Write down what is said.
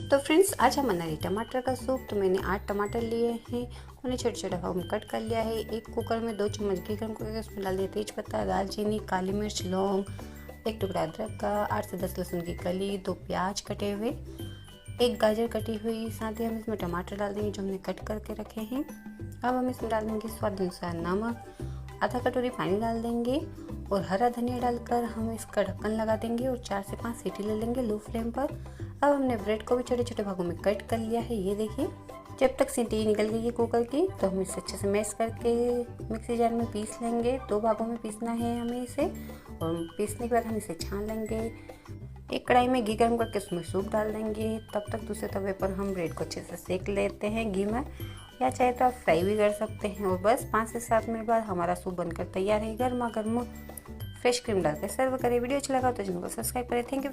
तो फ्रेंड्स, आज हम बना रहे टमाटर का सूप। तो मैंने 8 टमाटर लिए हैं, उन्हें छोटे छोटे भागों में कट कर लिया है। एक कुकर में 2 चम्मच घी गर्म करके उसमें डाल दिया तेज पत्ता, दालचीनी, काली मिर्च, लौंग, एक टुकड़ा अदरक का, 8 से 10 लहसुन की कली, 2 प्याज कटे हुए, एक गाजर कटी हुई। साथ ही हम इसमें टमाटर डाल देंगे जो हमने कट करके रखे हैं। अब हम इसमें डाल देंगे स्वाद अनुसार नमक, आधा कटोरी पानी डाल देंगे और हरा धनिया डालकर हम इसका ढक्कन लगा देंगे और 4 से 5 सीटी ले लेंगे लो फ्लेम पर। अब हमने ब्रेड को भी छोटे छोटे भागों में कट कर लिया है, ये देखिए। जब तक सीटी निकल गई है कुकर की तो हम इसे अच्छे से मैश करके मिक्सी जार में पीस लेंगे। 2 भागों में पीसना है हमें इसे, और पीसने के बाद हम इसे छान लेंगे। एक कढ़ाई में घी गर्म करके उसमें सूप डाल देंगे। तब तक दूसरे तवे पर हम ब्रेड को अच्छे से सेक लेते हैं घी में, या चाहे तो आप फ्राई भी कर सकते हैं। और बस 5 से 7 मिनट बाद हमारा सूप बनकर तैयार है। गर्मा गर्म फ्रेश क्रीम डालकर सर्व करें। वीडियो अच्छा लगा तो चैनल को सब्सक्राइब करें। Thank you.